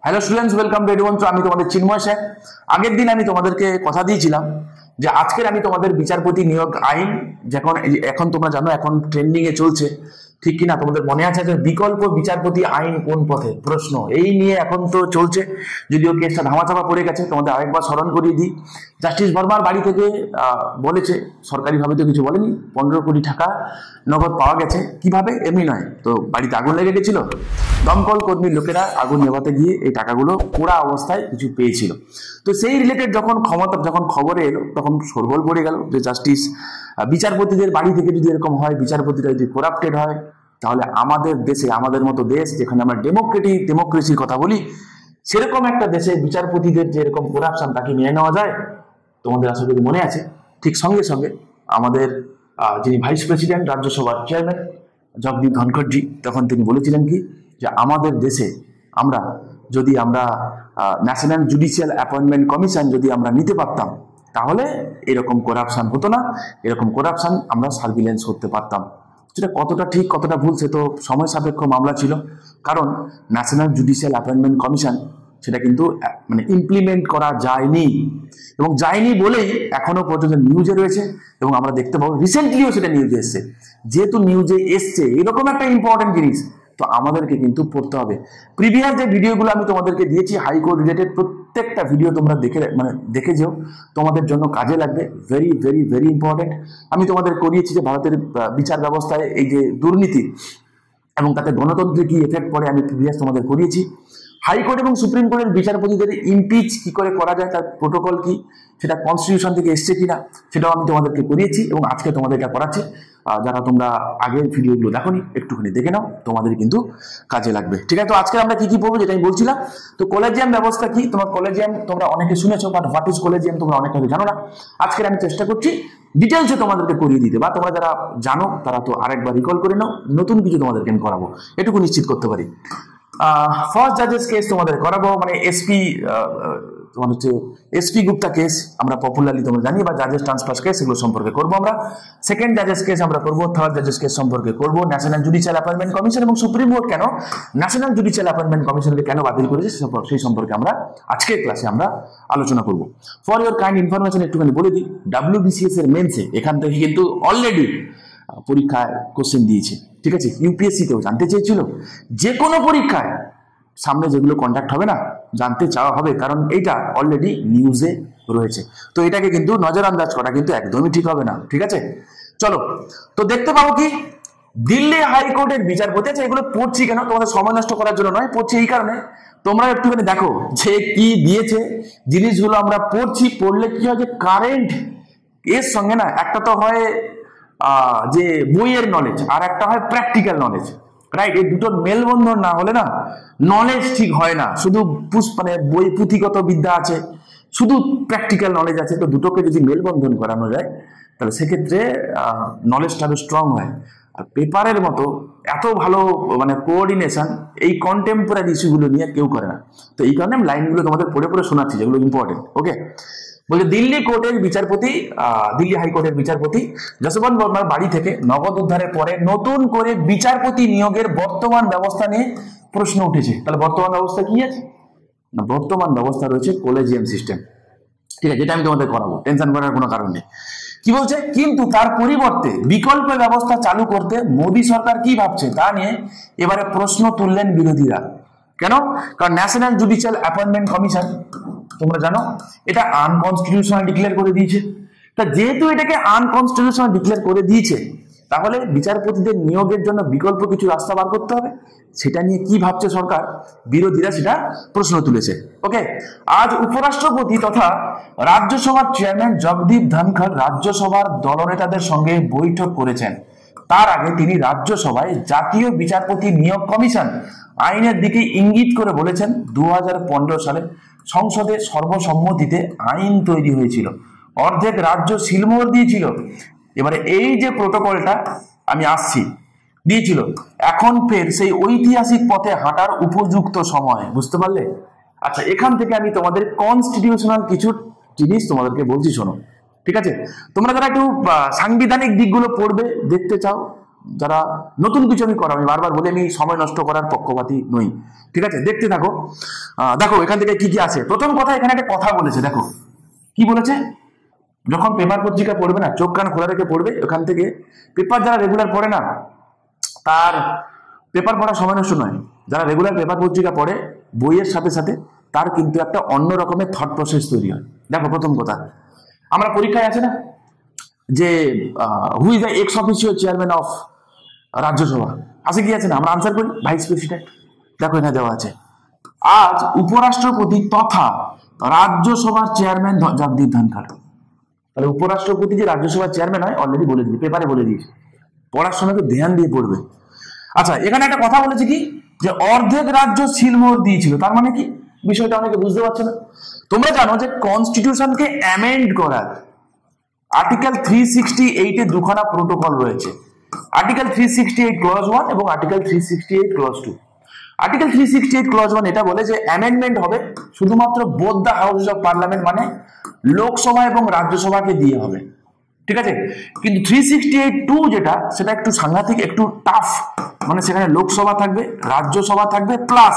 Hello students, welcome to Edumantra. আমি তোমাদের চিন্ময় sir. আগের দিন আমি তোমাদেরকে কথা দিয়েছিলাম যে আজকের আমি তোমাদের বিচারপতি নিয়োগ আইন যখন এখন তোমরা জানো এখন ট্রেন্ডিং এ চলছে, ঠিক কিনা? তোমাদের মনে আছে যে বিকল্প বিচারপতি আইন কোন পথে প্রশ্ন এই নিয়ে এখন তো চলছে, যদিও কেসটা ধামাচাপা পড়ে গেছে। তোমাদের আরেকবার স্মরণ করিয়ে দিই, জাস্টিস বর্মার বাড়ি থেকে বলেছে, সরকারিভাবে তো কিছু বলেনি, 15 কোটি টাকা নগদ পাওয়া গেছে। কিভাবে? এমনি নয় তো, বাড়িতে আগুন লেগে গেছিল, দমকল কর্মীর লোকেরা আগুন নেভাতে গিয়ে এই টাকাগুলো পোড়া অবস্থায় কিছু পেয়েছিল। তো সেই রিলেটেড যখন খবরে এলো তখন শোরগোল পড়ে গেল যে জাস্টিস বিচারপতিদের বাড়ি থেকে যদি এরকম হয়, বিচারপতিরা যদি করাপ্টেড হয়, তাহলে আমাদের দেশে, আমাদের মতো দেশ যেখানে আমরা ডেমোক্রেসির কথা বলি, সেরকম একটা দেশে বিচারপতিদের যে এরকম করাপশন তাকে নিয়ে নেওয়া যায়? তোমাদের আসলে যদি মনে আছে, ঠিক সঙ্গে সঙ্গে আমাদের যিনি ভাইস প্রেসিডেন্ট, রাজ্যসভার চেয়ারম্যান জগদীপ ধনখড়জি, তখন তিনি বলেছিলেন কি যে আমাদের দেশে যদি আমরা ন্যাশনাল জুডিশিয়াল অ্যাপয়েন্টমেন্ট কমিশন যদি আমরা নিতে পারতাম, তাহলে এরকম করাপশন হতো না, এরকম করাপশন আমরা সার্ভিলেন্স করতে পারতাম। সেটা কতটা ঠিক কতটা ভুল সে তো সময় সাপেক্ষ মামলা ছিল, কারণ ন্যাশনাল জুডিশিয়াল অ্যাপয়েন্টমেন্ট কমিশন সেটা কিন্তু মানে ইমপ্লিমেন্ট করা যায়নি, এবং যায়নি বলেই এখনো পর্যন্ত নিউজে রয়েছে। এবং আমরা দেখতে পাবো রিসেন্টলিও সেটা নিউজে এসছে। যেহেতু নিউজে এসছে এরকম একটা ইম্পর্টেন্ট জিনিস, তো আমাদেরকে কিন্তু পড়তে হবে। প্রিভিয়াস যে ভিডিওগুলো আমি তোমাদেরকে দিয়েছি হাইকোর্ট রিলেটেড, প্রত্যেকটা ভিডিও তোমরা দেখে যেও, তোমাদের জন্য কাজে লাগবে। Very very very important. আমি তোমাদের করিয়েছি যে ভারতের বিচার ব্যবস্থায় এই যে দুর্নীতি এবং তাতে গণতন্ত্রে কি এফেক্ট পড়ে, আমি প্রিভিয়াস তোমাদের করিয়েছি। হাইকোর্ট এবং সুপ্রিম কোর্টের বিচারপতিদের ইমপিচ কি করে করা যায়, তার প্রোটোকল কি, সেটা কনস্টিটিউশন থেকে এসছে কিনা, সেটাও আমি তোমাদেরকে করিয়েছি এবং আজকে তোমাদের এটা করাচ্ছি। যারা তোমরা আগের ভিডিওগুলো দেখোনি, একটুখানি দেখে নাও, তোমাদের কিন্তু কাজে লাগবে। ঠিক আছে, তো আজকে আমরা কি পড়বো যেটা আমি বলছিলাম। তো কলেজিয়াম ব্যবস্থা কি, কলেজিয়াম তোমরা অনেকে শুনেছো, বাট হোয়াট ইজ কলেজিয়াম তোমরা অনেকে জানো না। আজকে আমি চেষ্টা করছি ডিটেলসে তোমাদেরকে করিয়ে দিতে, বা তোমরা যারা জানো তারা তো আরেকবার রিকল করে নাও, নতুন কিছু তোমাদেরকে আমি করাবো, এটুকু নিশ্চিত করতে পারি। ফার্স্ট জাজেস কেস তোমাদের করাবো, মানে এসপি তোমার হচ্ছে এসপি গুপ্তা কেস আমরা পপুলারলি তোমরা জানি, বা জাজেস ট্রান্সফার কেস, এগুলো সম্পর্কে করবো আমরা। সেকেন্ড জাজেস কেস আমরা করবো, থার্ড জাজেস কেস সম্পর্কে করবো, ন্যাশনাল জুডিশিয়াল অ্যাপয়েন্টমেন্ট কমিশন এবং সুপ্রিম কোর্ট কেন ন্যাশনাল জুডিশিয়াল অ্যাপয়েন্টমেন্ট কমিশনকে কেন বাতিল করেছে সেই সম্পর্কে আমরা আজকের ক্লাসে আমরা আলোচনা করবো। ফর ইউর কাইন্ড ইনফরমেশন একটুখানি বলে দিই, WBCS এর মেন্সে এখান থেকে কিন্তু অলরেডি পরীক্ষায় কোশ্চেন দিয়েছে। ঠিক আছে, ইউপিএসসি তেও জানতে চেয়েছিল, যে কোনো পরীক্ষায় সামনে যেগুলো কন্ডাক্ট হবে না জানতে চাওয়া হবে, কারণ এইটা অলরেডি নিউজে রয়েছে। তো এটাকে কিন্তু নজরআন্দাজ করা কিন্তু একদমই ঠিক হবে না। ঠিক আছে, চলো তো দেখতে পাবো কি দিল্লি হাইকোর্টের বিচারপতি। আচ্ছা, এগুলো পড়ছি কেন? তোমাদের সময় নষ্ট করার জন্য নয়, পড়ছি এই কারণে তোমরা একটুখানি দেখো যে কি দিয়েছে জিনিসগুলো। আমরা পড়ছি, পড়লে কি হয় যে কারেন্ট এর সঙ্গে না একটা তো হয় যে বইয়ের নলেজ, আর একটা হয় প্র্যাকটিক্যাল নলেজ, রাইট? এই দুটোর মেলবন্ধন না হলে না নলেজ ঠিক হয় না। শুধু মানে বই পুঁথিগত বিদ্যা আছে, শুধু প্র্যাকটিক্যাল নলেজ আছে, তো দুটোকে যদি মেলবন্ধন করানো যায় তাহলে সেক্ষেত্রে নলেজটা আরো স্ট্রং হয়। আর পেপারের মতো এত ভালো মানে কোঅর্ডিনেশন এই কন্টেম্পোরারি ইস্যুগুলো নিয়ে কেউ করে না। তো এই কারণে আমি লাইনগুলো তোমাদের পড়ে পড়ে শোনাচ্ছি, যেগুলো ইম্পর্টেন্ট। ওকে, বলছে দিল্লি হাইকোর্টের বিচারপতি যশবন্ত বর্মার বাড়ি থেকে নগদ উদ্ধারের পরে নতুন করে বিচারপতি নিয়োগের বর্তমান ব্যবস্থা নিয়ে প্রশ্ন উঠেছে। তাহলে বর্তমান ব্যবস্থা কি আছে না, বর্তমান ব্যবস্থা রয়েছে কলেজিয়াম সিস্টেম। ঠিক আছে, যেটা আমি তোমাদের করাবো, টেনশন করার কোনো কারণ নেই। কি বলছে, কিন্তু তার পরিবর্তে বিকল্প ব্যবস্থা চালু করতে মোদী সরকার কি ভাবছে তা নিয়ে এবারে প্রশ্ন তুললেন বিরোধীরা। কেন? কারণ ন্যাশনাল জুডিশিয়াল অ্যাপয়েন্টমেন্ট কমিশন তোমরা জানো এটা আনকনস্টিটিউশনাল ডিক্লেয়ার করে দিয়েছে। তা যেহেতু এটাকে আনকনস্টিটিউশনাল ডিক্লেয়ার করে দিয়েছে, তাহলে বিচারপতিদের নিয়োগের জন্য বিকল্প কিছু রাস্তা বার করতে হবে। সেটা নিয়ে কি ভাবছে সরকার, বিরোধীরা সেটা প্রশ্ন তুলেছে। ওকে, আজ উপরাষ্ট্রপতি তথা রাজ্যসভার চেয়ারম্যান জগদীপ ধনখড় রাজ্যসভার দলনেতাদের সঙ্গে বৈঠক করেছেন। তার আগে তিনি রাজ্যসভায় জাতীয় বিচারপতি নিয়োগ কমিশন আইনের দিকে ইঙ্গিত করে বলেছেন 2015 সালে সংসদে সর্বসম্মতিতে আইন তৈরি হয়েছিল, অর্ধেক রাজ্য সিলমোহর দিয়েছিল। এবারে এই যে প্রোটোকলটা আমি আসছি দিয়েছিল, এখন ফের সেই ঐতিহাসিক পথে হাঁটার উপযুক্ত সময়। বুঝতে পারলে? আচ্ছা, এখান থেকে আমি তোমাদের কনস্টিটিউশনাল কিছু জিনিস তোমাদেরকে বলছি, শোনো। ঠিক আছে, তোমরা যারা একটু সাংবিধানিক দিকগুলো পড়বে দেখতে চাও, যারা নতুন কিছু আমি করা, আমি বারবার বলে আমি সময় নষ্ট করার পক্ষপাতী নই, ঠিক আছে? দেখতে থাকো। দেখো এখান থেকে কি কি আছে। প্রথম কথা, এখানে একটা কথা বলেছে, দেখো কি বলেছে। যখন পেপার পত্রিকা পড়বে না, চোখ কান খোলা রেখে পড়বে। ওখান থেকে পেপার যারা রেগুলার পড়ে না, তার পেপার পড়া সময় নষ্ট নয়। যারা রেগুলার পেপার পত্রিকা পড়ে, বইয়ের সাথে সাথে তার কিন্তু একটা অন্য রকমের থট প্রসেস তৈরি হয়। দেখো প্রথম কথা, আমরা পরীক্ষায় আছে না যে who is the x officio chairman of Rajya Sabha, আছে কি আছে না? আমরা আনসার করি ভাইস প্রেসিডেন্ট। দেখো এখানে দেওয়া আছে, আজ উপরাষ্ট্রপতি তথা রাজ্যসভার চেয়ারম্যান জগদীপ ধনখড়। তাহলে উপরাষ্ট্রপতি যে রাজ্যসভার চেয়ারম্যান হয় অলরেডি বলে দিয়েছে, পেপারে বলে দিয়েছে। পড়ার সময় তো ধ্যান দিয়ে পড়বে। আচ্ছা, এখানে একটা কথা বলেছে কি, যে অর্ধেক রাজ্য সিলমোহর দিয়েছিল। তার মানে কি, বিষয়টা অনেকে বুঝতে পারছে না। তোমরা জানো যে কনস্টিটিউশনকে অ্যামেন্ড করার আর্টিকেল 368 এ দুখানা প্রোটোকল রয়েছে, আর্টিকেল 368 ক্লজ 1 এবং আর্টিকেল 368 ক্লজ 2। আর্টিকেল 368 ক্লজ 1 এটা বলে যে অ্যামেন্ডমেন্ট হবে শুধুমাত্র both the house of parliament, মানে লোকসভা এবং রাজ্যসভাকে দিয়ে হবে, ঠিক আছে? কিন্তু 368(2) যেটা, সেটা একটু সাংঘাতিক, একটু টাফ। মানে সেখানে লোকসভা থাকবে, রাজ্যসভা থাকবে, plus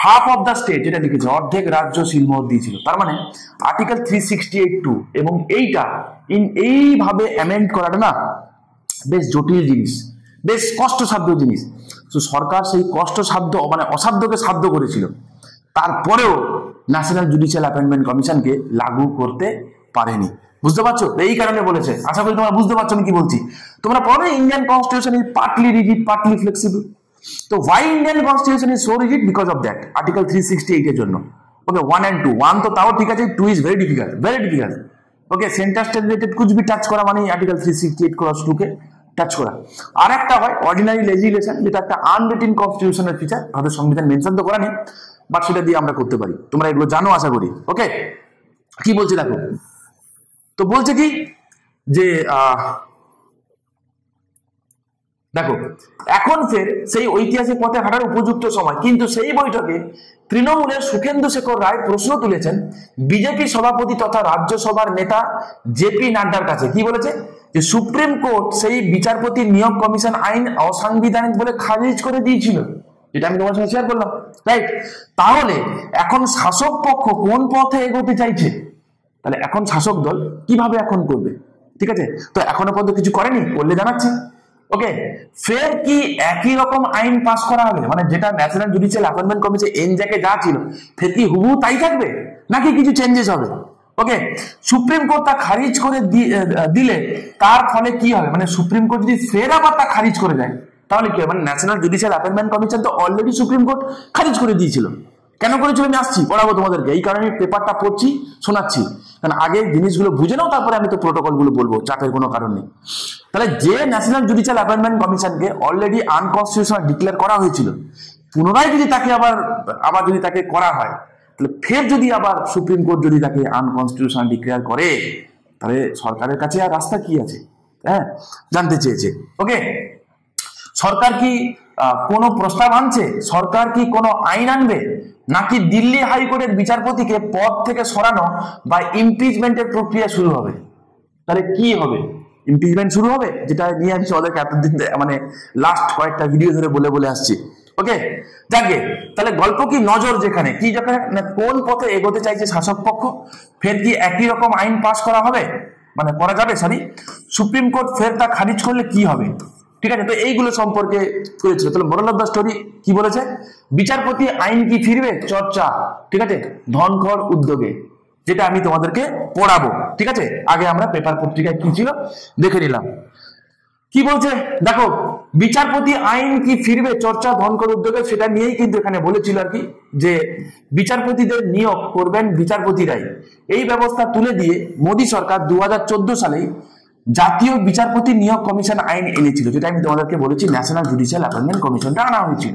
half of the state, যেটা লিখেছে অর্ধেক রাজ্য সিলমোহর দিয়েছিল। তার মানে আর্টিকেল 368(2) এবং এইভাবে অ্যামেন্ড করাটা না বেশ জটিল জিনিস, বেশ কষ্টসাধ্য জিনিস। তো সরকার সেই কষ্টসাধ্য মানে অসাধ্যকে সাধ্য করেছিল, তারপরেও ন্যাশনাল জুডিশিয়াল অ্যাপয়েন্টমেন্ট কমিশনকে লাগু করতে পারেনি। বুঝতে পারছো? এই কারণে বলেছে। আশা করি তোমরা বুঝতে পারছো আমি কি বলছি। তোমরা পড়ো Indian constitution is partly rigid, partly flexible. তো why Indian constitution is so rigid? Because of that article 368 এর জন্য। ওকে, 1 and 2, 1 তো তাও ঠিক আছে, 2 is very difficult, very difficult. Okay, centre state related कुछ भी টাচ করা মানে আর্টিকেল 368 ক্লজ 2 কে টাচ করা। আর একটা হয় অর্ডিনারি লেজিসলেশন, যেটা একটা আনরিটেন কনস্টিটিউশনের ফিচার, আমাদের সংবিধান মেনশন তো করা নেই, বাট সেটা দিয়ে আমরা করতে পারি। তোমরা এগুলো জানো আশা করি। ওকে, কি বলছে দেখো। তো বলছে কি যে দেখো এখন ফের সেই ঐতিহাসিক পথে হাঁটার উপযুক্ত সময়। কিন্তু সেই বৈঠকে তৃণমূলের সুখেন্দু শেখর রায় প্রশ্ন তুলেছেন বিজেপি সভাপতি তথা রাজ্যসভার নেতা জেপি নাড্ডার কাছে। কি বলেছে? যে সুপ্রিম কোর্ট সেই বিচারপতি নিয়োগ কমিশন আইন অসাংবিধানিক বলে খারিজ করে দিয়েছিল, যেটা আমি তোমার সঙ্গে শেয়ার করলাম, রাইট? তাহলে এখন শাসক পক্ষ কোন পথে এগোতে চাইছে? তাহলে এখন শাসক দল কিভাবে এখন করবে? ঠিক আছে, তো এখনো পর্যন্ত কিছু করেনি, করলে জানাচ্ছি। ওকে, ফের কি একই রকম আইন পাস করা হবে? মানে যেটা ন্যাশনাল জুডিশিয়াল অ্যাপয়েন্টমেন্ট কমিশন এনজ্যাকে যা ছিল, ফের কি হুবহু তাই থাকবে নাকি কিছু চেঞ্জেস হবে? ওকে, সুপ্রিম কোর্ট তা খারিজ করে দিলে তার ফলে কি হবে? মানে সুপ্রিম কোর্ট যদি ফের আবার তা খারিজ করে দেয় তাহলে কি হবে? মানে ন্যাশনাল জুডিশিয়াল অ্যাপয়েন্টমেন্ট কমিশন তো অলরেডি সুপ্রিম কোর্ট খারিজ করে দিয়েছিল। কেন করেছিল আমি আসছি, পড়াবো তোমাদেরকে। এই কারণে আমি পেপারটা পড়ছি, শোনাচ্ছি, কারণ আগে জিনিসগুলো বুঝে নাও, তারপরে আমি তো প্রোটোকলগুলো বলবো, চাপের কোনো কারণ নেই। তাহলে যে ন্যাশনাল জুডিশিয়াল অ্যাপয়েন্টমেন্ট কমিশনকে অলরেডি আনকনস্টিটিউশনাল ডিক্লেয়ার করা হয়েছিল, পুনরায় যদি তাকে আবার যদি তাকে করা হয়, তাহলে ফের যদি আবার সুপ্রিম কোর্ট যদি তাকে আনকনস্টিটিউশনাল ডিক্লেয়ার করে, তাহলে সরকারের কাছে আর রাস্তা কি আছে? হ্যাঁ, জানতে চেয়েছে। ওকে, সরকার কি কোনো প্রস্তাব আনছে? সরকার কি কোনো আইন আনবে, নাকি দিল্লি হাইকোর্টের বিচারপতিকে পদ থেকে সরানো বা ইমপিচমেন্টের প্রক্রিয়া শুরু হবে? তাহলে কি হবে? ইমপিচমেন্ট শুরু হবে, যেটা নিয়ে আমি ওদেরকে এতদিন মানে লাস্ট কয়েকটা ভিডিও ধরে বলে বলে আসছি। ওকে, যাকে তাহলে গল্প কি নজর যেখানে কি, যেখানে কোন পথে এগোতে চাইছে শাসক পক্ষ? ফের কি একই রকম আইন পাস করা হবে, মানে করা যাবে, সরি, সুপ্রিম কোর্ট ফের তা খারিজ করলে কি হবে? ঠিক আছে, তো এইগুলো সম্পর্কে করেছিল। তাহলে মোরাল অফ দ্য স্টোরি কি বলেছে? বিচারপতি আইন কি ফিরবে চর্চা, ঠিক আছে, ধনখড় উদ্যোগে, যেটা আমি তোমাদেরকে পড়াবো। ঠিক আছে, আগে আমরা পেপার পত্রিকায় কি ছিল দেখে নিলাম। কি বলছে দেখো, বিচারপতি আইন কি ফিরবে চর্চা ধনখড় উদ্যোগে, সেটা নিয়েই কিন্তু এখানে বলেছিল আর কি, যে বিচারপতিদের নিয়োগ করবেন বিচারপতিরাই। এই ব্যবস্থা তুলে দিয়ে মোদী সরকার 2014 সালে জাতীয় বিচারপতি নিয়োগ কমিশন আইন এনেছিল, যেটা আমি তোমাদেরকে বলেছি ন্যাশনাল জুডিশিয়াল অ্যাপয়েন্টমেন্ট কমিশনটা আনা হয়েছিল।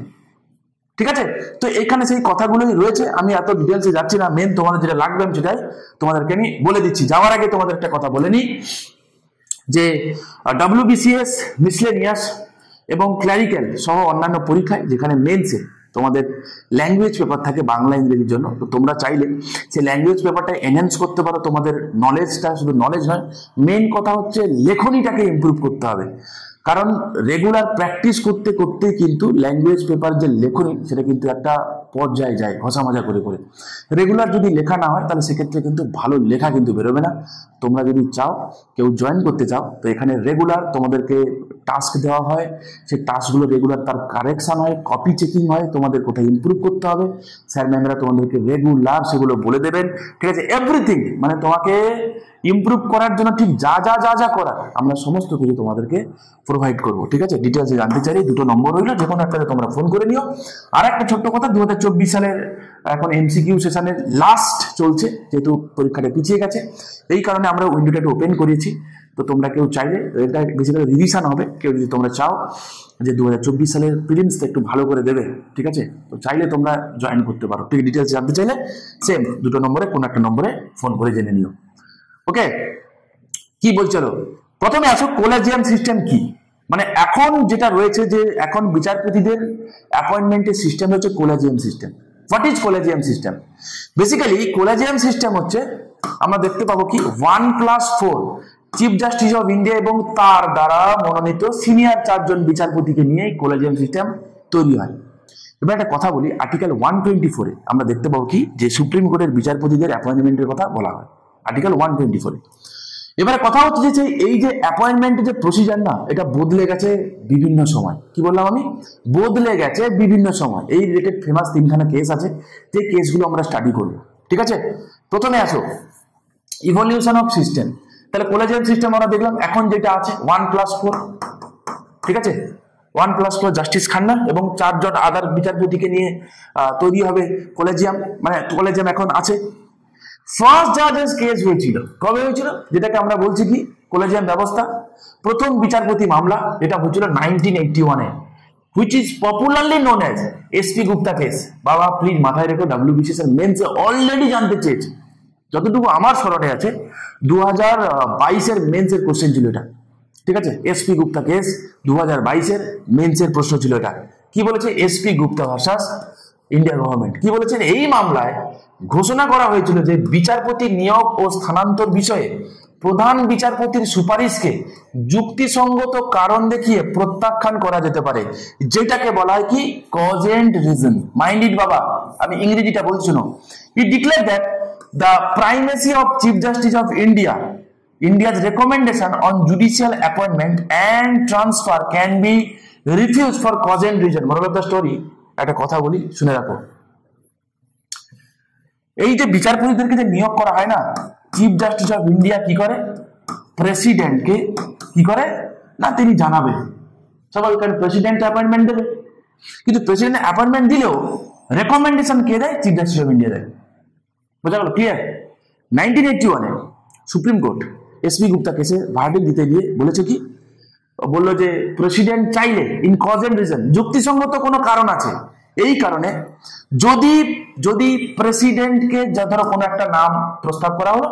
ঠিক আছে, তো এখানে সেই কথাগুলোই রয়েছে, আমি এত ডিটেলসে যাচ্ছি না। মেন তোমাদের যেটা লাগবে আমি সেটাই তোমাদেরকে আমি বলে দিচ্ছি। যাওয়ার আগে তোমাদের একটা কথা বলে নি, যে WBCS, মিসলেনিয়াস এবং ক্ল্যারিক্যাল সহ অন্যান্য পরীক্ষায় যেখানে মেনসে তোমাদের ল্যাঙ্গুয়েজ পেপার থাকে বাংলা ইংরেজির জন্য, তো তোমরা চাইলে সেই ল্যাঙ্গুয়েজ পেপারটা এনহ্যান্স করতে পারো। তোমাদের নলেজটা শুধু নলেজ নয়, মেন কথা হচ্ছে লেখনীটাকে ইমপ্রুভ করতে হবে। কারণ রেগুলার প্র্যাকটিস করতে করতে কিন্তু ল্যাঙ্গুয়েজ পেপার যে লেখনি সেটা কিন্তু একটা পর্যায়ে যায় ঘষা মাজা করে করে। রেগুলার যদি লেখা না হয় তাহলে সেক্ষেত্রে কিন্তু ভালো লেখা কিন্তু বেরোবে না। তোমরা যদি চাও কেউ জয়েন করতে চাও তো এখানে রেগুলার তোমাদেরকে টাস্ক দেওয়া হয়, সেই টাস্কগুলো রেগুলার তার কারেকশন হয়, কপি চেকিং হয়, তোমাদের কোথায় ইমপ্রুভ করতে হবে স্যার ম্যামরা তোমাদেরকে রেগুলার সেগুলো বলে দেবেন, ঠিক আছে? এভরিথিং মানে তোমাকে ইমপ্রুভ করার জন্য ঠিক যা যা যা যা করার আমরা সমস্ত কিছু তোমাদেরকে প্রোভাইড করবো, ঠিক আছে? ডিটেলসে জানতে চাইলে দুটো নম্বর রইলো, যে কোনো একটাতে তোমরা ফোন করে নিও। আর একটা ছোট্ট কথা, 2024 সালের এখন এমসিকিউ সেশনের লাস্ট চলছে, যেহেতু পরীক্ষাটা পিছিয়ে গেছে এই কারণে আমরা উইন্ডোটা একটু ওপেন করেছি। তো তোমরা কেউ চাইলে, এটা বেসিক্যালি রিভিশন হবে, কেউ যদি তোমরা চাও যে 2024 সালের প্রিলিমসটা একটু ভালো করে দেবে, ঠিক আছে, তো চাইলে তোমরা জয়েন করতে পারো, ঠিক? ডিটেলস জানতে চাইলে সেম দুটো নম্বরে কোনো একটা নম্বরে ফোন করে জেনে নিও। ওকে, কি বলছিল? প্রথমে আসো কলেজিয়াম সিস্টেম কি, মানে এখন যেটা রয়েছে যে এখন বিচারপতিদের অ্যাপয়েন্টমেন্টের সিস্টেম হচ্ছে collegium system. What is collegium system? Basically collegium system হচ্ছে আমরা দেখতে পাবো কি 1+4 চিফ জাস্টিস অফ ইন্ডিয়া এবং তার দ্বারা মনোনীত সিনিয়র 4 জন বিচারপতিকে নিয়ে কলেজিয়াম সিস্টেম তৈরি হয়। এবার একটা কথা বলি, আর্টিকেল 124 আমরা দেখতে পাবো কি যে সুপ্রিম কোর্টের বিচারপতিদের অ্যাপয়েন্টমেন্টের কথা বলা হয় আর্টিকেল 124। এবারে কথা হচ্ছে যে এই যে অ্যাপয়েন্টমেন্টের যে প্রসিজার না, এটা বদলে গেছে বিভিন্ন সময়। কি বললাম আমি? বদলে গেছে বিভিন্ন সময়। এই রিলেটেড ফেমাস 3খানা কেস আছে, যে কেসগুলো আমরা স্টাডি করব, ঠিক আছে? প্রথমে আসো ইভলিউশন অফ সিস্টেম। তাহলে কলেজিয়াম সিস্টেম আমরা দেখলাম, এখন যেটা আছে 1+4, ঠিক আছে? 1+4 জাস্টিস খান্না এবং 4 জন আদার বিচারপতিকে নিয়ে তৈরি হবে কলেজিয়াম, মানে কলেজিয়াম এখন আছে। ফার্স্ট জাজেস কেস হয়েছিল কবে হয়েছিল, যেটাকে আমরা বলছি কি কলেজিয়াম ব্যবস্থা। প্রথম বিচারপতি মামলা এটা হয়েছিল 1981-এ, which is popularly known as SP Gupta case. বাবা প্লিজ মাথায় রেখো, WBCS এর মেন্সে অলরেডি জানতে চেয়েছে, যতটুকু আমার স্মরণে আছে 2022-এর মেন্সের কোশ্চেন ছিল এটা, ঠিক আছে? এসপি গুপ্তা কেস 2022-এর মেন্সের প্রশ্ন ছিল এটা। কি বলেছে? SP Gupta versus India government. কি বলেছেন? এই মামলায় ঘোষণা করা হয়েছিল যে বিচারপতি নিয়োগ ও স্থানান্তর বিষয়ে প্রধান বিচারপতির সুপারিশকে যুক্তিসঙ্গত কারণ দেখিয়ে প্রত্যাখ্যান করা যেতে পারে, যেটাকে বলা হয় কি cause and reason. Mind it বাবা, আমি ইংরেজিটা বলছি না। He declare that the primacy of chief justice of India India's recommendation on judicial appointment and transfer can be refused for cause and reason. Moral of the story, একটা কথা বলি শুনে রাখো। এই যে বিচারপতিদেরকে যে নিয়োগ করা হয় না, চিফ জাস্টিস অফ ইন্ডিয়া কি করে? প্রেসিডেন্টকে কি করে না তিনি জানাবে, সবাই প্রেসিডেন্ট অ্যাপয়েন্টমেন্ট দেবে, কিন্তু প্রেসিডেন্ট অ্যাপয়েন্টমেন্ট দিলেও রেকমেন্ডেশন কে দেয়? চিফ জাস্টিস অফ ইন্ডিয়া দেয়। বোঝা গেল? ক্লিয়ার? 1981-এ সুপ্রিম কোর্ট এসপি গুপ্তা কেসে ভার্ডিক্ট দিতে গিয়ে বলেছে কি, বললো যে প্রেসিডেন্ট চাইলে ইন কজ এন্ড রিজন, যুক্তিসঙ্গত কোনো কারণ আছে, এই কারণে যদি যদি প্রেসিডেন্টকে ধরো কোনো একটা নাম প্রস্তাব করা হলো,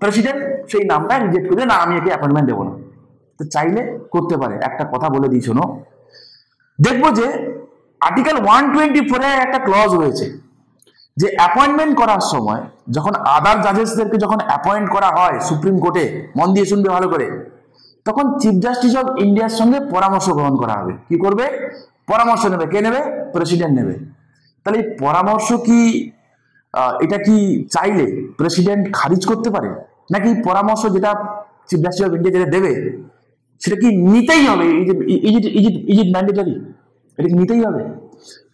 প্রেসিডেন্ট সেই নামটা রিজেক্ট করে না আমি একে অ্যাপয়েন্টমেন্ট দেবো না, তো চাইলে করতে পারে। একটা কথা বলে দিই শোনো, দেখবো যে আর্টিকেল 124-এ একটা ক্লজ রয়েছে যে অ্যাপয়েন্টমেন্ট করার সময় যখন আদার জাজেসদেরকে যখন অ্যাপয়েন্ট করা হয় সুপ্রিম কোর্টে, মন দিয়ে শুনবে ভালো করে, তখন চিফ জাস্টিস অফ ইন্ডিয়ার সঙ্গে পরামর্শ গ্রহণ করা হবে। কি করবে? পরামর্শ নেবে। কে নেবে? প্রেসিডেন্ট নেবে। তাহলে এই পরামর্শ কি এটা কি চাইলে প্রেসিডেন্ট খারিজ করতে পারে, নাকি পরামর্শ যেটা চিফ জাস্টিস অফ ইন্ডিয়া যেটা দেবে সেটা কি নিতেই হবে? Is it mandatory? এটা কি নিতেই হবে?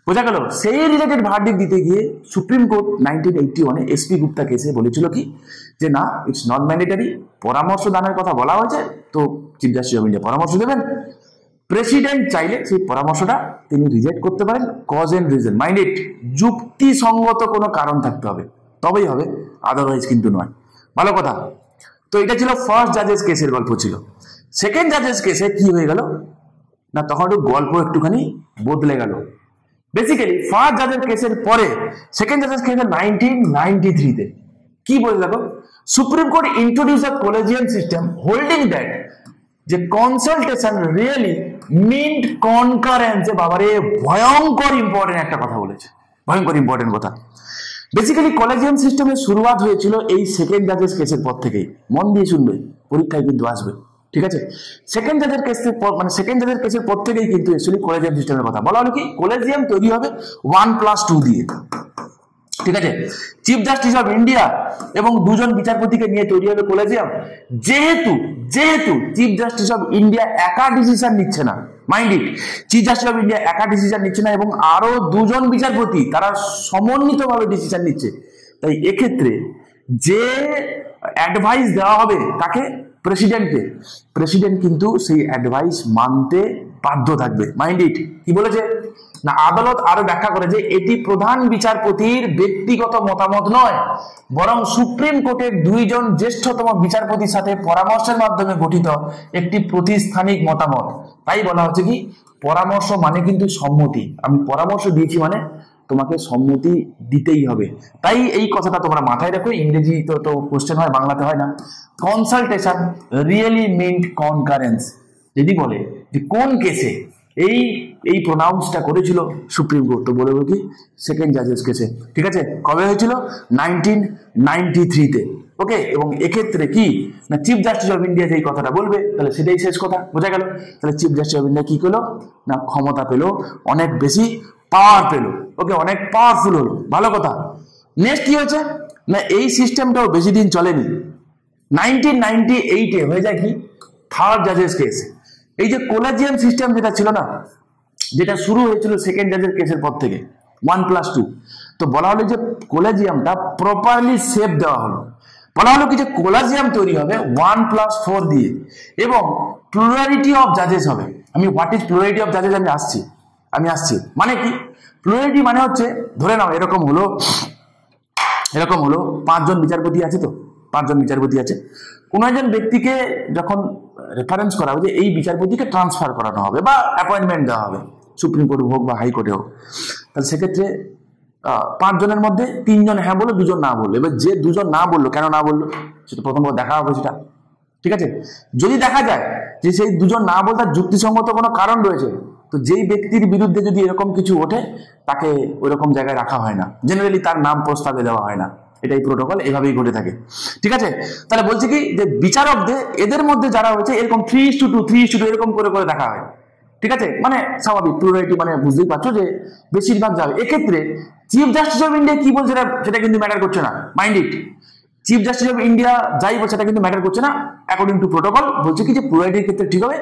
বোঝা গেল? সেই রিলেটেড ভার্ডিক্ট দিতে গিয়ে সুপ্রিম কোর্ট 1981-এ এসপি গুপ্তা কেসে বলেছিল কি যে না, ইটস নট ম্যান্ডেটরি। পরামর্শ দানের কথা বলা হয়েছে, তো চিফ জাস্টিস অফ ইন্ডিয়া পরামর্শ দেবেন। প্রেসিডেন্ট চাইলে সেই পরামর্শটা তিনি রিজেক্ট করতে পারেন, cause and reason. Mind it, যুক্তিসঙ্গত কোনো কারণ থাকতে হবে, তবেই হবে, আদারওয়াইজ কিন্তু নয়। ভালো কথা। তো এটা ছিল ফার্স্ট জাজেস কেসের গল্প ছিল। সেকেন্ড জাজেস কেসে কি হয়ে গেল না, তখন একটু গল্প একটুখানি বদলে গেল। বেসিক্যালি ফার্স্ট জাজের কেসের পরে সেকেন্ড জাজেস কেসে 1993-তে কি বলে দেখো, supreme court introduce a collegium system holding that যে কনসালটেশন রিয়েলি মিন্ট কনকারেন্স। বাবারে ভয়ঙ্কর ইম্পর্টেন্ট একটা কথা বলেছে, ভয়ঙ্কর ইম্পর্টেন্ট কথা। বেসিক্যালি কলেজিয়াম সিস্টেমের শুরুয়াত হয়েছিল এই সেকেন্ড জাজেস কেসের পর থেকেই। মন দিয়ে শুনবে, পরীক্ষায় কিন্তু আসবে। ঠিক আছে। সেকেন্ড জাজের কেসের মানে সেকেন্ড জাজের কেসের পর থেকেই কিন্তু অ্যাকচুয়ালি কলেজিয়াম সিস্টেমের কথা বলা হলো। কি কলেজিয়াম তৈরি হবে 1+2 দিয়ে, ঠিক আছে। চিফ জাস্টিস অফ ইন্ডিয়া এবং দুজন বিচারপতিকে নিয়ে তৈরি হবে কলেজিয়াম। যেহেতু যেহেতু চিফ জাস্টিস অফ ইন্ডিয়া একা ডিসিশন নিচ্ছে না, mind it, chief justice of India একা ডিসিশন নিচ্ছে না এবং আরো দুজন বিচারপতি তারা সমন্বিতভাবে ডিসিশন নিচ্ছে, তাই এক্ষেত্রে যে অ্যাডভাইস দেওয়া হবে তাকে, প্রেসিডেন্টকে, প্রেসিডেন্ট কিন্তু সেই অ্যাডভাইস মানতে বাধ্য থাকবে। মাইন্ড ইট, কি বলেছে না, আদালত আরো ব্যাখ্যা করে যে এটি প্রধান বিচারপতির ব্যক্তিগত মতামত নয়, বরং সুপ্রিম কোর্টের দুইজন জ্যেষ্ঠতম বিচারপতির সাথে পরামর্শের মাধ্যমে গঠিত একটি প্রাতিষ্ঠানিক মতামত। তাই বলা হচ্ছে কি পরামর্শ মানে কিন্তু সম্মতি, আমি পরামর্শ দিয়েছি মানে তোমাকে সম্মতি দিতেই হবে। তাই এই কথাটা তোমরা মাথায় রাখো, ইংরেজি তো কোশ্চেন হয়, বাংলাতে হয় না। কনসালটেশন রিয়েলি মিন্ট কনকারেন্স, যদি বলে যে কোন কেসে এই প্রোনাউন্সটা করেছিল সুপ্রিম কোর্ট, তো বলবো কি সেকেন্ড জাজেস কেসে, ঠিক আছে। কবে হয়েছিল? 1993-তে, ওকে। এবং এক্ষেত্রে কি না চিফ জাস্টিস অফ ইন্ডিয়া যেই কথাটা বলবে তাহলে সেটাই শেষ কথা, বোঝা গেল। তাহলে চিফ জাস্টিস অফ ইন্ডিয়া কি করলো না ক্ষমতা পেলো, অনেক বেশি পাওয়ার পেলো, ওকে, অনেক পাওয়ারফুল হলো, ভালো কথা। নেক্সট কি হয়েছে না এই সিস্টেমটাও বেশি দিন চলেনি, 1998-এ হয়ে যায় কি থার্ড জাজেস কেস। এই যে কলেজিয়াম সিস্টেম যেটা ছিল না, যেটা শুরু হয়েছিল সেকেন্ড জাজের কেসের পর থেকে 1+2, তো বলা হলো যে কলেজিয়ামটা প্রপারলি শেপ দেওয়া হলো। বলা হলো কি যে কলেজিয়াম তৈরি হবে 1+4 দিয়ে এবং প্লুরালিটি অফ জাজেস হবে। আমি হোয়াট ইজ প্লুরালিটি অফ জাজেস আমি আসছি মানে কি প্লুরালিটি মানে হচ্ছে ধরে নাও এরকম হলো 5জন বিচারপতি আছে, তো 5জন বিচারপতি আছে, কোন একজন ব্যক্তিকে যখন রেফারেন্স করা হবে যে এই বিচারপতিকে ট্রান্সফার করানো হবে বা অ্যাপয়েন্টমেন্ট দেওয়া হবে, সুপ্রিম কোর্ট হোক বা হাইকোর্টে হোক, তাহলে সেক্ষেত্রে 5 জনের মধ্যে 3 জন হ্যাঁ বললো, 2 জন না বললো। এবার যে 2 জন না বললো, কেন না বললো সেটা প্রথমত দেখা হবে সেটা, ঠিক আছে। যদি দেখা যায় যে সেই 2 জন না বলতে যুক্তিসঙ্গত কোনো কারণ রয়েছে, তো যেই ব্যক্তির বিরুদ্ধে যদি এরকম কিছু ওঠে তাকে ওইরকম জায়গায় রাখা হয় না, জেনারেলি তার নাম প্রস্তাবে দেওয়া হয় না, এটাই প্রোটোকল, এভাবেই ঘটে থাকে, ঠিক আছে। তাহলে বলছি কি যে বিচারকদের এদের মধ্যে যারা হয়েছে এরকম 3:2 এরকম করে করে দেখা হয়, ঠিক আছে। মানে স্বাভাবিক প্লুরালিটি মানে বুঝতেই পারছো যে বেশিরভাগ যাবে। এক্ষেত্রে চিফ জাস্টিস অফ ইন্ডিয়া কি বলছে সেটা কিন্তু ম্যাটার করছে না, mind it. Chief justice of India যাই বলছে সেটা কিন্তু ম্যাটার করছে না, অ্যাকর্ডিং টু প্রোটোকল বলছে কি যে প্লুরালিটির ক্ষেত্রে ঠিক হবে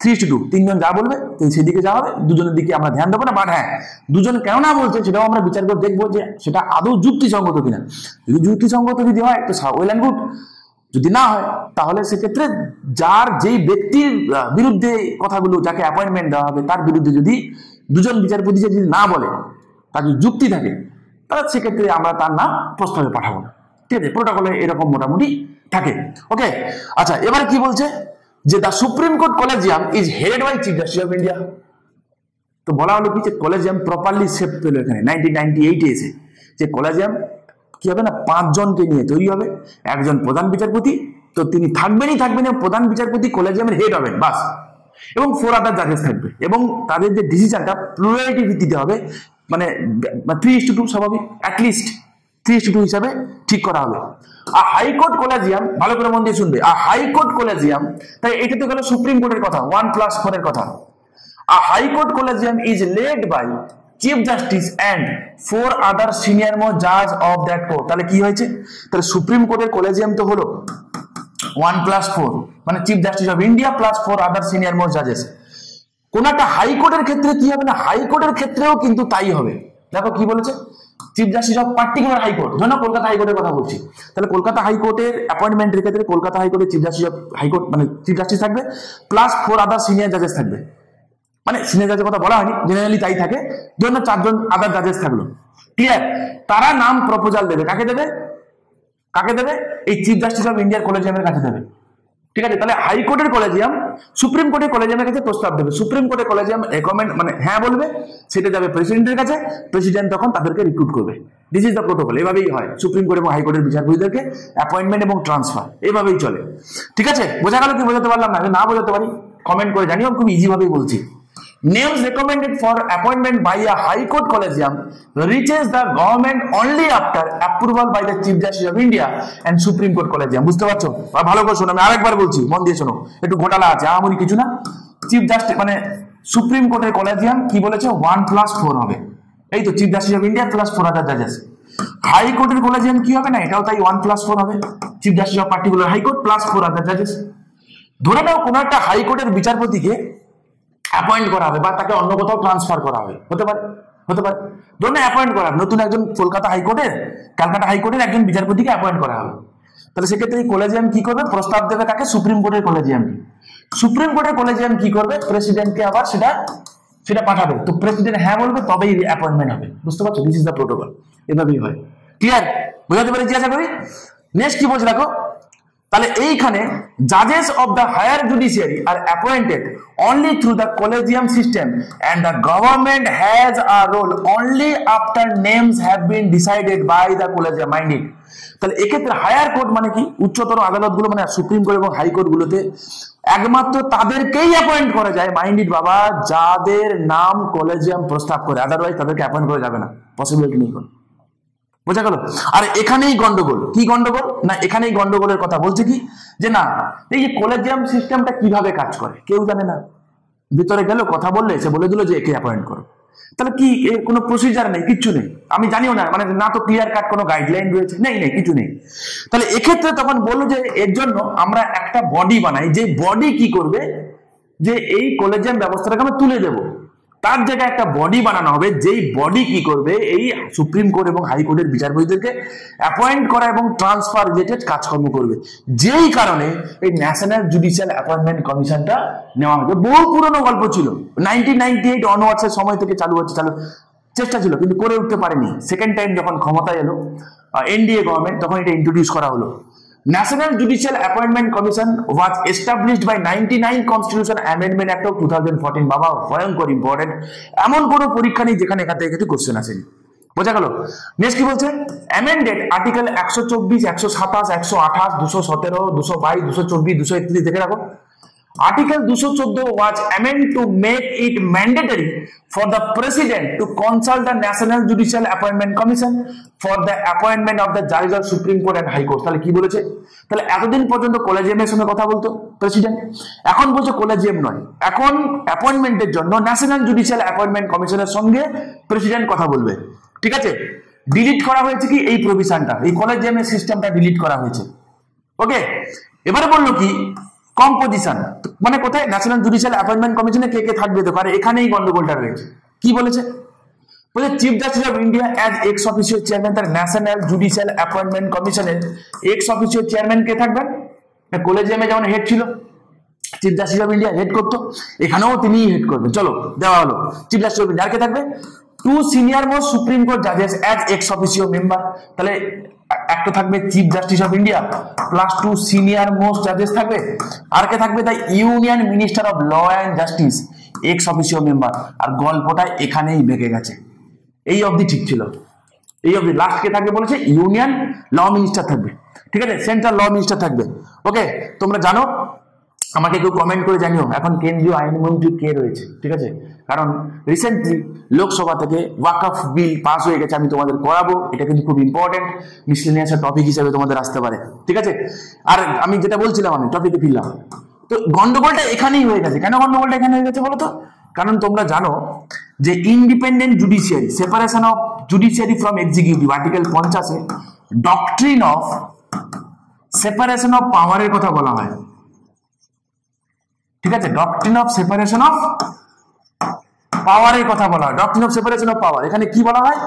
3:2, 3 জন যা বলবে সেদিকে যা হবে, 2 জনের দিকে আমরা ধ্যান দেবো না। বাট হ্যাঁ 2 জন কেন না বলছে সেটাও আমরা বিচার করে দেখবো যে সেটা আদৌ যুক্তিসঙ্গত কিনা। যদি যুক্তিসঙ্গত যদি হয় তো ওয়েল অ্যান্ড গুড, যদি না হয় তাহলে সেক্ষেত্রে যার যেই ব্যক্তির বিরুদ্ধে কথাগুলো, যাকে অ্যাপয়েন্টমেন্ট দেওয়া হবে তার বিরুদ্ধে যদি 2 জন বিচারপতি যদি না বলে, তার যদি যুক্তি থাকে, তাহলে সেক্ষেত্রে আমরা তার নাম প্রস্তাবে পাঠাবো না, ঠিক আছে। প্রোটোকলে এরকম মোটামুটি থাকে, ওকে। আচ্ছা, এবার কি বলছে যে the supreme court collegium is headed by chief justice of India. তো বলা হলো কি যে কলেজিয়াম প্রপারলি শেপ পেল এখানে 1998-এ এসে, যে কলেজিয়াম কি হবে না 5 জনকে নিয়ে তৈরি হবে, একজন প্রধান বিচারপতি, তো তিনি থাকবেনই প্রধান বিচারপতি কলেজিয়ামের হেড হবেন বাস, এবং 4 আদার জাজেস থাকবে, এবং তাদের যে ডিসিশনটা প্লুরালিটি ভিত্তিতে হবে, মানে 3:2 স্বাভাবিক, অ্যাটলিস্ট 3:2 হিসাবে ঠিক করা হবে। আর হাইকোর্ট কলেজিয়াম, ভালো করে মন দিয়ে শুনবে, আর হাইকোর্ট কলেজিয়াম, তাই এটা তো গেল সুপ্রিম কোর্টের কথা 1+4 এর কথা। আর high court collegium is led by chief justice and 4 other senior most জাজ অফ দ্যাট কোর্ট। তাহলে কি হয়েছে, তাহলে সুপ্রিম কোর্টের কলেজিয়াম তো হলো 1+4, মানে chief justice of India plus 4 other senior most জাজেস। কোন একটা হাইকোর্টের ক্ষেত্রে কি হবে না, হাইকোর্টের ক্ষেত্রেও কিন্তু তাই হবে। দেখো কি বলেছে, chief justice of particular high court, ধরো কলকাতা হাইকোর্টের কথা বলছি, তাহলে কলকাতা হাইকোর্টের অ্যাপয়েন্টমেন্টের ক্ষেত্রে কলকাতা হাইকোর্টের চিফ জাস্টিস অফ হাইকোর্ট মানে চিফ জাস্টিস থাকবে প্লাস 4 আদার সিনিয়র জাজেস থাকবে, মানে সিনিয়র জাজের কথা বলা হয়নি, জেনারেলি তাই থাকে। ধরুন 4 জন আদার জাজেস থাকলো, ক্লিয়ার। তারা নাম প্রপোজাল দেবে, কাকে দেবে এই চিফ জাস্টিস অফ ইন্ডিয়ার কলেজিয়ামের কাছে দেবে, ঠিক আছে। তাহলে হাইকোর্টের কলেজিয়াম সুপ্রিম কোর্টের কলেজিয়ামের কাছে প্রস্তাব দেবে, সুপ্রিম কোর্টের কলেজিয়াম রেকমেন্ড মানে হ্যাঁ বলবে, সেটা যাবে প্রেসিডেন্টের কাছে, প্রেসিডেন্ট তখন তাদেরকে রিক্রুট করবে। দিস ইজ দ্য প্রোটোকল, এভাবেই হয় সুপ্রিম কোর্ট এবং হাইকোর্টের বিচারপতিদেরকে অ্যাপয়েন্টমেন্ট এবং ট্রান্সফার, এভাবেই চলে, ঠিক আছে। বোঝা গেল কি বোঝাতে পারলাম না? না বোঝাতে পারি কমেন্ট করে জানিও, খুব ইজি ভাবেই বলছি। names recommended for appointment by a high court collegium reaches the government only after approval by the chief justice of India and supreme court collegium বুঝতে পারছো ভালো করে শোনো আমি আরেকবার বলছি মন দিয়ে শোনো একটু ঘোটালা আছে আমরি কিছু না চিফ জাস্টিস মানে সুপ্রিম কোর্টের কলেজিয়াম কি বলেছে 1+4 হবে এই তো chief justice of India plus 4 other জাজেস হাই কোর্টের কলেজিয়াম কি হবে না এটাও তাই 1+4 হবে chief justice of particular high court plus 4 other জাজেস ধরে নাও কোনো একটা হাই কোর্টের বিচারপতিকে অ্যাপয়েন্ট করা হবে বা তাকে অন্য কোথাও ট্রান্সফার করা হবে হতে পারে ধরুন অ্যাপয়েন্ট করা হবে নতুন একজন কলকাতা হাইকোর্টের ক্যালকাটা হাইকোর্টের একজন বিচারপতিকে অ্যাপয়েন্ট করা হবে তাহলে সেক্ষেত্রে এই কলেজিয়াম কি করবে প্রস্তাব দেবে কাকে সুপ্রিম কোর্টের কলেজিয়াম কি করবে প্রেসিডেন্টকে আবার সেটা পাঠাবে তো প্রেসিডেন্ট হ্যাঁ বলবে তবেই অ্যাপয়েন্টমেন্ট হবে বুঝতে পারছো দিস ইজ দ্য প্রোটোকল এভাবেই হয় ক্লিয়ার বোঝাতে পেরেছি আশা করি নেক্সট কি বলছে দেখো তাহলে এইখানে জাজেস of the higher judiciary are appointed only through the collegium system and the government has a role only after names have been decided by the collegium mind it তাহলে এক্ষেত্রে হায়ার কোর্ট মানে কি উচ্চতর আদালতগুলো মানে সুপ্রিম কোর্ট এবং high court গুলোতে একমাত্র তাদেরকেই অ্যাপয়েন্ট করা যায় মাইন্ড ইট বাবা যাদের নাম কলেজিয়াম প্রস্তাব করে আদারওয়াইজ তাদেরকে অ্যাপয়েন্ট করা যাবে না পসিবিলিটি নেই কোনো বোঝা গেল আর এখানেই গন্ডগোল কি গন্ডগোল না এখানেই গন্ডগোলের কথা বলছে কি যে না এই যে কলেজিয়াম সিস্টেমটা কিভাবে কাজ করে কেউ জানে না ভিতরে গেল কথা বললে সে বলে দিল যে একে অ্যাপয়েন্ট করো তাহলে কি এর কোনো প্রসিজার নেই কিচ্ছু নেই আমি জানিও না মানে না তো ক্লিয়ার কাট কোনো গাইডলাইন রয়েছে নেই কিছু নেই তাহলে এক্ষেত্রে তখন বললো যে এর জন্য আমরা একটা বডি বানাই যে বডি কি করবে যে এই কলেজিয়াম ব্যবস্থাটাকে আমরা তুলে দেবো তার জায়গায় একটা বডি বানানো হবে যেই বডি কি করবে এই সুপ্রিম কোর্ট এবং হাইকোর্টের বিচারপতিদেরকে অ্যাপয়েন্ট করা এবং ট্রান্সফার রিলেটেড কাজকর্ম করবে যেই কারণে এই ন্যাশনাল জুডিশিয়াল অ্যাপয়েন্টমেন্ট কমিশনটা নেওয়া হয়েছে বহু পুরনো গল্প ছিল 1998 অনওয়ার্ডসের সময় থেকে চালু চেষ্টা ছিল কিন্তু করে উঠতে পারেনি সেকেন্ড টাইম যখন ক্ষমতায় এলো এনডিএ গভর্নমেন্ট তখন এটা ইন্ট্রোডিউস করা হলো National Judicial Appointment Commission was established by 99 Constitution Amendment Act of 2014 বাবা ভয়ঙ্কর ইম্পর্টেন্ট এমন কোনো পরীক্ষা নেই যেখানে এখান থেকে কোশ্চেন আসেনি বোঝা গেল নেক্সট কি বলছে অ্যামেন্ডেড আর্টিকেল 124 127 128 217 222 224 231 দেখে রাখো Article 214 was amended to make it mandatory for the President to consult the National Judicial Appointment Commission for the appointment of the judges of Supreme Court and High Court. তাহলে কি বলেছে তাহলে এতদিন পর্যন্ত কলেজিয়ামের সঙ্গে কথা বলতো প্রেসিডেন্ট এখন বলছে কলেজিয়াম নয় এখন অ্যাপয়েন্টমেন্টের জন্য ন্যাশনাল জুডিশিয়াল অ্যাপয়েন্টমেন্ট কমিশনের সঙ্গে প্রেসিডেন্ট কথা বলবে ঠিক আছে ডিলিট করা হয়েছে কি এই প্রভিশনটা এই কলেজিয়ামের সিস্টেমটা ডিলিট করা হয়েছে ওকে এবারে বললো কি কম্পোজিশন মানে কোথায় ন্যাশনাল জুডিশিয়াল অ্যাপয়েন্টমেন্ট কমিশনে কে কে থাকবে তো পারে এখানেই গন্ডগোলটা রয়েছে কি বলেছে বলে chief justice of India as ex officio chairman তার ন্যাশনাল জুডিশিয়াল অ্যাপয়েন্টমেন্ট কমিশনের এক্স অফিসিয়াল চেয়ারম্যান কে থাকবেন কলেজিয়ামে যেমন হেড ছিল chief justice of India head করতো এখানেও তিনিই হেড করবেন চলো দেওয়া হলো চিফ জাস্টিস অফ ইন্ডিয়া কে থাকবে 2 সিনিয়র মোস্ট সুপ্রিম কোর্ট জাজেস অ্যাজ এক্স অফিসিয়াল মেম্বার তাহলে একটা থাকবে chief justice of India plus 2 senior most জাজেস থাকবে আর কে থাকবে the union minister of law and justice ex officio member আর গল্পটা এখানেই বেঁকে গেছে এই অবধি ঠিক ছিল এই অবধি লাস্ট কে থাকবে বলেছে ইউনিয়ন ল মিনিস্টার থাকবে ঠিক আছে সেন্ট্রাল ল মিনিস্টার থাকবে ওকে তোমরা জানো আমাকে কেউ কমেন্ট করে জানিও এখন কেন্দ্রীয় আইনমন্ত্রী কে রয়েছে ঠিক আছে কারণ রিসেন্টলি লোকসভা থেকে ওয়াকফ বিল পাস হয়ে গেছে আমি তোমাদের করাবো এটা কিন্তু খুব ইম্পর্টেন্ট মিসলেনিয়াস টপিক হিসেবে তোমাদের আসতে পারে ঠিক আছে আর আমি যেটা বলছিলাম আমি টপিকে ফিরলাম তো গন্ডগোলটা এখানেই হয়ে গেছে কেন গন্ডগোলটা এখানে হয়ে গেছে বলো তো কারণ তোমরা জানো যে independent judiciary separation of judiciary from executive article 50 A doctrine of separation of পাওয়ারের কথা বলা হয় ঠিক আছে ডক্ট্রিন অফ সেপারেশন অফ পাওয়ারের কথা বলা হয় doctrine of separation of power এখানে কি বলা হয়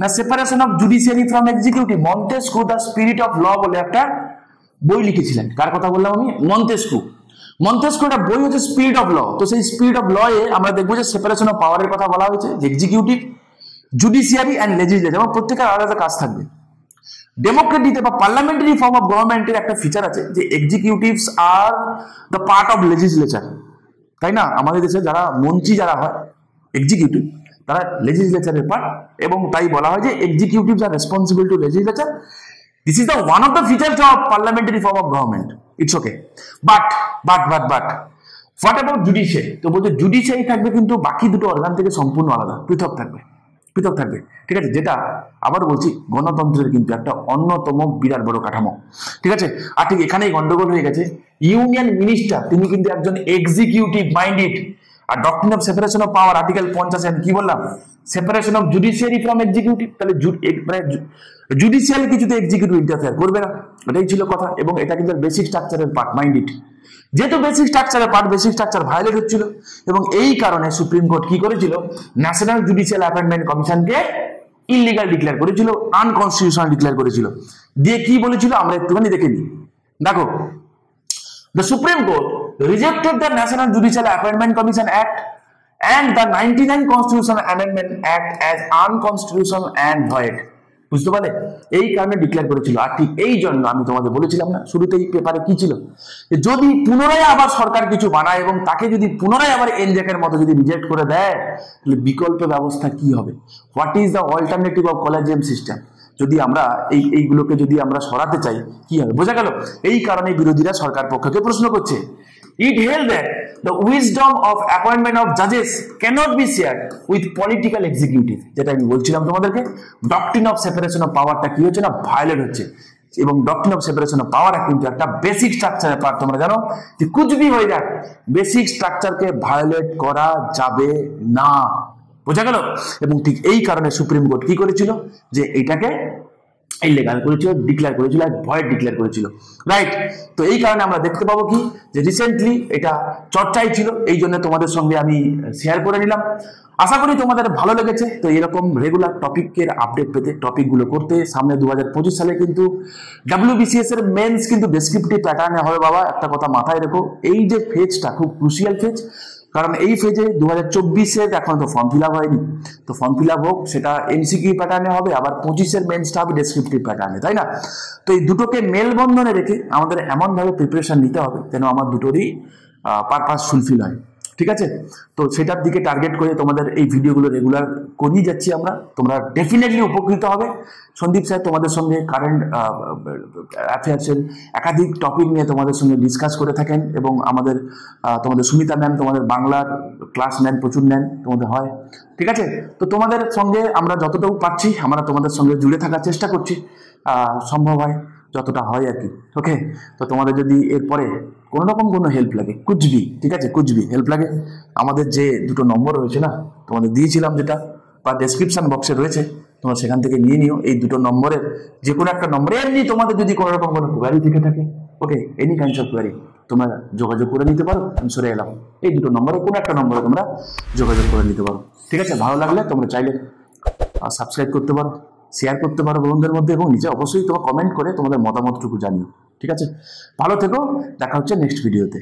না separation of judiciary from executive Montesquieu the spirit of law বলে একটা বই লিখেছিলেন কার কথা বললাম আমি মন্টেস্কু একটা বই হচ্ছে স্পিরিট অফ ল তো সেই স্পিরিট অফ ল এ আমরা দেখবো যে সেপারেশন অফ পাওয়ারের কথা বলা হয়েছে যে এক্সিকিউটিভ জুডিশিয়ারি অ্যান্ড লেজিসলেটিভ এবং প্রত্যেকের আলাদা কাজ থাকবে ডেমোক্রেটিতে বা পার্লামেন্টারি ফর্ম অফ গভর্নমেন্টের একটা ফিচার আছে যে executives are the part of legislature তাই না আমাদের দেশে যারা মন্ত্রী যারা হয় এক্সিকিউটিভ তারা লেজিসলেচারের পার্ট এবং তাই বলা হয় যে executives R responsible to legislature this is the one of the features of parliamentary form of government it's okay but what about judiciary? তো বলছে জুডিশিয়ারি থাকবে কিন্তু বাকি দুটো অর্গান থেকে সম্পূর্ণ আলাদা, পৃথক থাকবে, পৃথক থাকবে, ঠিক আছে, যেটা আবার বলছি গণতন্ত্রের কিন্তু একটা অন্যতম বিরাট বড় কাঠামো, ঠিক আছে। আর ঠিক এখানেই গন্ডগোল হয়ে গেছে, ইউনিয়ন মিনিস্টার তিনি কিন্তু একজন এক্সিকিউটিভ মাইন্ডেড, আর doctrine of separation of power article 50 আমি কি বললাম, separation of judiciary from executive, তাহলে জুডিশিয়াল কিছুতে এক্সিকিউটিভ ইন্টারফেয়ার করবে না, এটাই ছিল কথা। এবং এটা কিন্তু বেসিক স্ট্রাকচারের পার্ট, মাইন্ডেড, যেহেতু বেসিক স্ট্রাকচারের পার্ট, বেসিক স্ট্রাকচার ভায়োলেট হচ্ছিল, এবং এই কারণে সুপ্রিম কোর্ট কি করেছিল, ন্যাশনাল জুডিশিয়াল অ্যাপয়েন্টমেন্ট কমিশনকে ইলিগাল ডিক্লেয়ার করেছিল, আনকনস্টিটিউশনাল ডিক্লেয়ার করেছিল। দিয়ে কি বলেছিল আমরা একটুখানি দেখে নিই, দেখো, the Supreme Court rejected the National Judicial Appointment Commission Act and the 99 Constitutional Amendment Act as unconstitutional and void. বুঝতে পারলে, এই কারণে ডিক্লেয়ার করেছিল। আর ঠিক এই জন্য আমি তোমাদের বলেছিলাম না শুরুতেই পেপারে কি ছিল, যদি পুনরায় আবার সরকার কিছু বানায় এবং তাকে যদি পুনরায় আবার এনজেকের মতো যদি রিজেক্ট করে দেয়, তাহলে বিকল্প ব্যবস্থা কি হবে, what is the alternative of collegium system, যদি আমরা এইগুলোকে যদি আমরা সরাতে চাই কি হবে, বোঝা গেল। এই কারণে বিরোধীরা সরকার পক্ষকে প্রশ্ন করছে। It held that the wisdom of appointment of judges cannot be shared with political executive, যেটা আমি বলছিলাম তোমাদেরকে, ডক্ট্রিন অফ সেপারেশন অফ পাওয়ারটা কি হচ্ছে না, ভায়োলেট হচ্ছে। এবং ডক্ট্রিন অফ সেপারেশন অফ পাওয়ার কিন্তু একটা বেসিক স্ট্রাকচারের পার্ট, তোমরা জানো যে কুচবি হয়ে যাক বেসিক স্ট্রাকচারকে ভায়োলেট করা যাবে না, বোঝা গেল। এবং ঠিক এই কারণে সুপ্রিম কোর্ট কি করেছিল, যে এটাকে ইলিগাল করেছিল, ডিক্লেয়ার করেছিল, ভয়েড ডিক্লেয়ার করেছিল, রাইট। তো এই কারণে আমরা দেখতে পাবো কি, যে রিসেন্টলি এটা চর্চায় ছিল, এই জন্য তোমাদের সঙ্গে আমি শেয়ার করে নিলাম। আশা করি তোমাদের ভালো লেগেছে। তো এরকম রেগুলার টপিকের আপডেট পেতে, টপিকগুলো করতে, সামনে 2025 সালে কিন্তু WBCS এর মেন্স কিন্তু ডেসক্রিপটিভ প্যাটার্নে হবে বাবা, একটা কথা মাথায় রেখো, এই যে ফেজটা খুব ক্রুশিয়াল ফেজ, কারণ এই ফেজে 2024-এর এখন তো ফর্ম ফিল আপ হয়নি, তো ফর্ম ফিল আপ হোক, সেটা এমসিকিউ প্যাটার্নে হবে, আবার 25-এর মেন্সটা হবে ডেসক্রিপটিভ প্যাটার্নে, তাই না। তো এই দুটোকে মেলবন্ধনে রেখে আমাদের এমনভাবে প্রিপারেশন নিতে হবে যেন আমার দুটোরই পারপাস ফুলফিল হয়, ঠিক আছে। তো সেটার দিকে টার্গেট করে তোমাদের এই ভিডিওগুলো রেগুলার করিয়ে যাচ্ছি আমরা, তোমরা ডেফিনেটলি উপকৃত হবে। সন্দীপ স্যার তোমাদের সঙ্গে কারেন্ট অ্যাফেয়ার্সের একাধিক টপিক নিয়ে তোমাদের সঙ্গে ডিসকাস করে থাকেন, এবং আমাদের তোমাদের সুমিতা ম্যাম তোমাদের বাংলার ক্লাস নেন, প্রচুর নেন, তোমাদের হয়, ঠিক আছে। তো তোমাদের সঙ্গে আমরা যতটুকু পাচ্ছি আমরা তোমাদের সঙ্গে জুড়ে থাকার চেষ্টা করছি, সম্ভব হয় যতটা হয় আর কি, ওকে। তো তোমাদের যদি এরপরে কোনো রকম কোনো হেল্প লাগে, কুচবি, ঠিক আছে, কুচবি হেল্প লাগে, আমাদের যে দুটো নম্বর রয়েছে না তোমাদের দিয়েছিলাম, যেটা বা ডেসক্রিপশন বক্সে রয়েছে, তোমরা সেখান থেকে নিয়ে নিও এই দুটো নম্বরের যে কোনো একটা নম্বরে। এমনি তোমাদের যদি কোনো রকম কোনো কোয়ারি থেকে থাকে, ওকে, এনি কাইন্ডস অফ কোয়ারি তোমরা যোগাযোগ করে নিতে পারো, আমি সরে এলাম, এই দুটো নম্বরে কোনো একটা নম্বরে তোমরা যোগাযোগ করে নিতে পারো, ঠিক আছে। ভালো লাগলে তোমরা চাইলে সাবস্ক্রাইব করতে পারো, শেয়ার করতে পারো বন্ধুদের মধ্যে, এবং নিচে অবশ্যই তোমরা কমেন্ট করে তোমাদের মতামতটুকু জানিও, ঠিক আছে। ভালো থেকো, দেখা হচ্ছে নেক্সট ভিডিওতে।